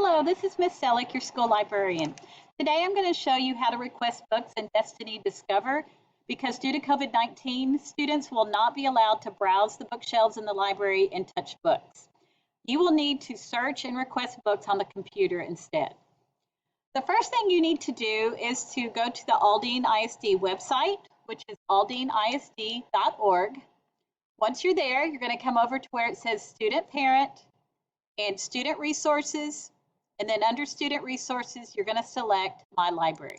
Hello, this is Miss Selleck, your school librarian. Today I'm going to show you how to request books in Destiny Discover because due to COVID-19, students will not be allowed to browse the bookshelves in the library and touch books. You will need to search and request books on the computer instead. The first thing you need to do is to go to the Aldine ISD website, which is aldineisd.org. Once you're there, you're going to come over to where it says Student Parent and Student Resources, and then under Student Resources, you're going to select My Library.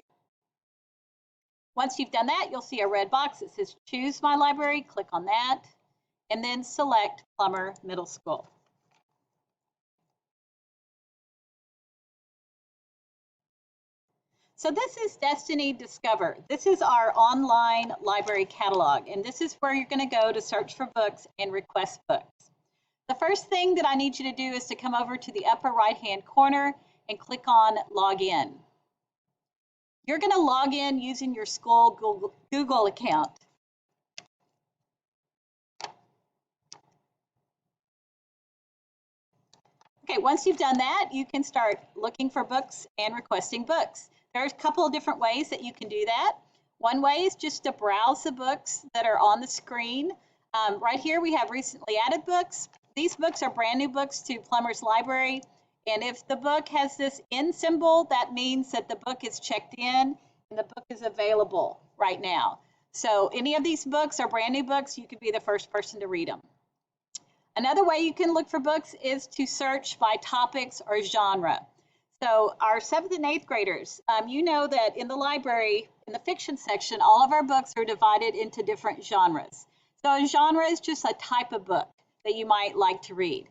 Once you've done that, you'll see a red box that says Choose My Library. Click on that, and then select Plummer Middle School. So this is Destiny Discover. This is our online library catalog, and this is where you're going to go to search for books and request books. The first thing that I need you to do is to come over to the upper right-hand corner and click on Log In. You're going to log in using your school Google account. Okay, once you've done that, you can start looking for books and requesting books. There's a couple of different ways that you can do that. One way is just to browse the books that are on the screen. Right here we have recently added books. These books are brand new books to Plummer's Library, and if the book has this in symbol, that means that the book is checked in and the book is available right now. So any of these books are brand new books, you could be the first person to read them. Another way you can look for books is to search by topics or genre. So our 7th and 8th graders, you know that in the library, in the fiction section, all of our books are divided into different genres. So a genre is just a type of book that you might like to read.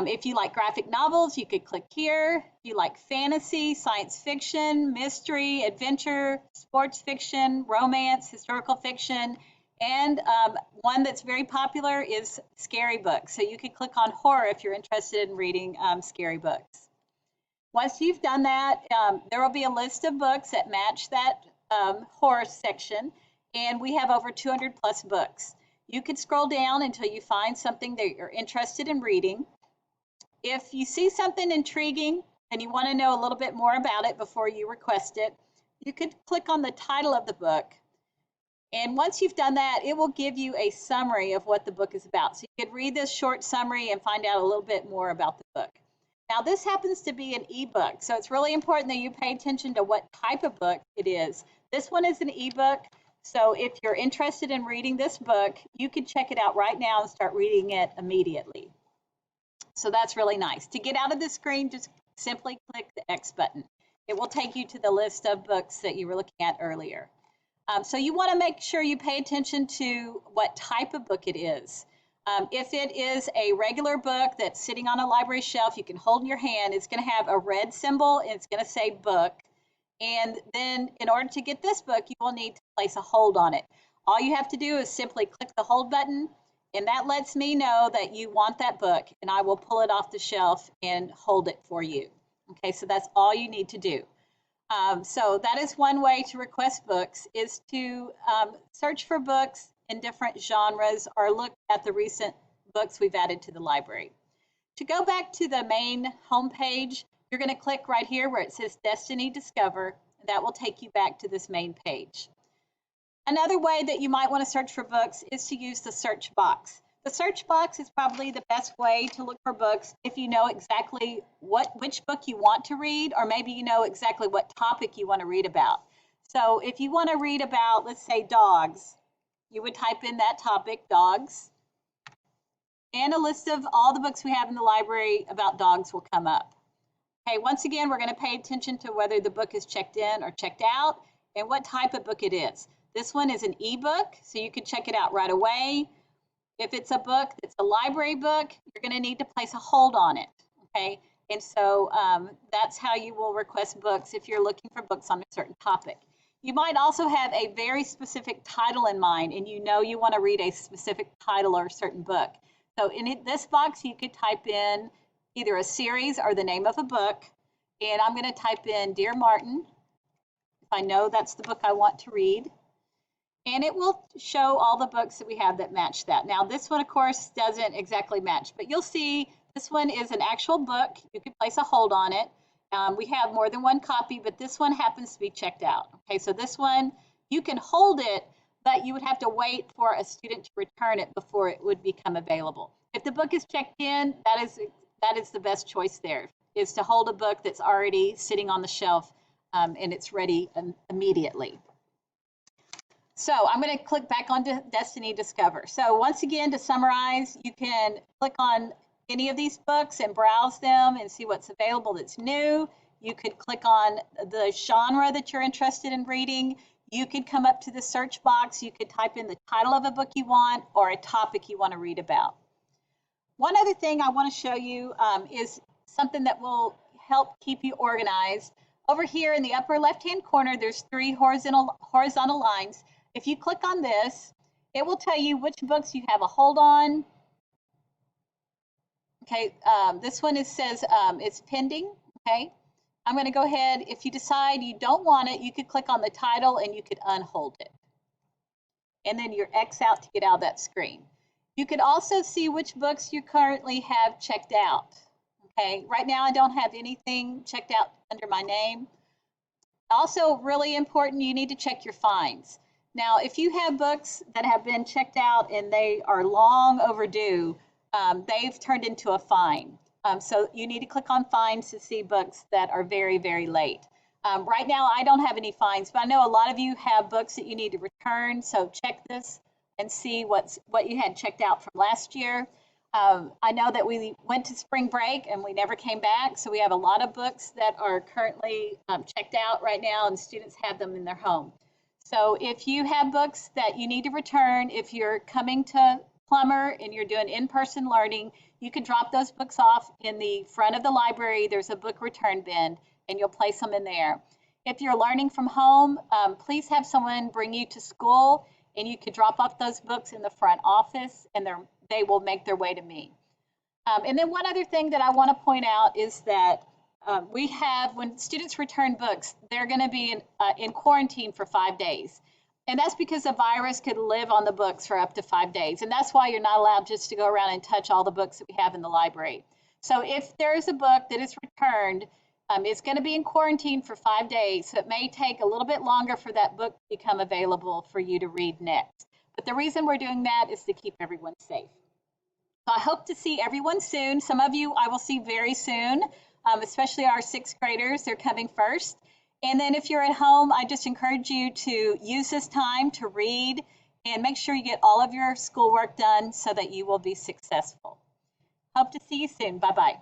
If you like graphic novels, you could click here. If you like fantasy, science fiction, mystery, adventure, sports fiction, romance, historical fiction, and one that's very popular is scary books. So you could click on horror if you're interested in reading scary books. Once you've done that, there will be a list of books that match that horror section, and we have over 200 plus books. You could scroll down until you find something that you're interested in reading. If you see something intriguing and you want to know a little bit more about it before you request it, you could click on the title of the book. And once you've done that, it will give you a summary of what the book is about. So you could read this short summary and find out a little bit more about the book. Now this happens to be an ebook, so it's really important that you pay attention to what type of book it is. This one is an ebook, so if you're interested in reading this book, you can check it out right now and start reading it immediately. So that's really nice. To get out of the screen, just simply click the X button. It will take you to the list of books that you were looking at earlier. So you want to make sure you pay attention to what type of book it is. If it is a regular book that's sitting on a library shelf, you can hold in your hand, it's going to have a red symbol and it's going to say book. And then in order to get this book, you will need to place a hold on it. All you have to do is simply click the hold button, and that lets me know that you want that book, and I will pull it off the shelf and hold it for you. Okay, so that's all you need to do. So that is one way to request books, is to search for books in different genres or look at the recent books we've added to the library. To go back to the main homepage, you're going to click right here where it says Destiny Discover. That will take you back to this main page. Another way that you might want to search for books is to use the search box. The search box is probably the best way to look for books if you know exactly which book you want to read, or maybe you know exactly what topic you want to read about. So if you want to read about, let's say, dogs, you would type in that topic, dogs, and a list of all the books we have in the library about dogs will come up. Okay, once again, we're going to pay attention to whether the book is checked in or checked out and what type of book it is. This one is an ebook, so you can check it out right away. If it's a book that's a library book, you're going to need to place a hold on it, okay? And so that's how you will request books if you're looking for books on a certain topic. You might also have a very specific title in mind, and you know you want to read a specific title or a certain book. So in this box, you could type in either a series or the name of a book, and I'm going to type in Dear Martin, if I know that's the book I want to read. And it will show all the books that we have that match that. Now this one, of course, doesn't exactly match, but you'll see this one is an actual book. You can place a hold on it. We have more than one copy, but this one happens to be checked out. Okay, so this one, you can hold it, but you would have to wait for a student to return it before it would become available. If the book is checked in, that is the best choice there, is to hold a book that's already sitting on the shelf and it's ready immediately. So I'm going to click back onto Destiny Discover. So once again, to summarize, you can click on any of these books and browse them and see what's available that's new. You could click on the genre that you're interested in reading. You could come up to the search box. You could type in the title of a book you want or a topic you want to read about. One other thing I want to show you is something that will help keep you organized. Over here in the upper left-hand corner, there's 3 horizontal lines. If you click on this, it will tell you which books you have a hold on. Okay, this one says it's pending. Okay, I'm going to go ahead. If you decide you don't want it, you could click on the title and you could unhold it. And then you're X out to get out of that screen. You could also see which books you currently have checked out. Okay, right now I don't have anything checked out under my name. Also, really important, you need to check your fines. Now, if you have books that have been checked out and they are long overdue, they've turned into a fine. So you need to click on fines to see books that are very, very late. Right now, I don't have any fines, but I know a lot of you have books that you need to return. So check this and see what you had checked out from last year. I know that we went to spring break and we never came back. So we have a lot of books that are currently checked out right now and students have them in their home. So if you have books that you need to return, if you're coming to Plummer and you're doing in-person learning, you can drop those books off in the front of the library. There's a book return bin and you'll place them in there. If you're learning from home, please have someone bring you to school and you could drop off those books in the front office and they will make their way to me. And then one other thing that I want to point out is that we have, when students return books, they're going to be in quarantine for 5 days. And that's because the virus could live on the books for up to 5 days. And that's why you're not allowed just to go around and touch all the books that we have in the library. So if there's a book that is returned, it's going to be in quarantine for 5 days. So it may take a little bit longer for that book to become available for you to read next. But the reason we're doing that is to keep everyone safe. So I hope to see everyone soon. Some of you I will see very soon, especially our 6th graders. They're coming first. And then if you're at home, I just encourage you to use this time to read and make sure you get all of your schoolwork done so that you will be successful. Hope to see you soon. Bye-bye.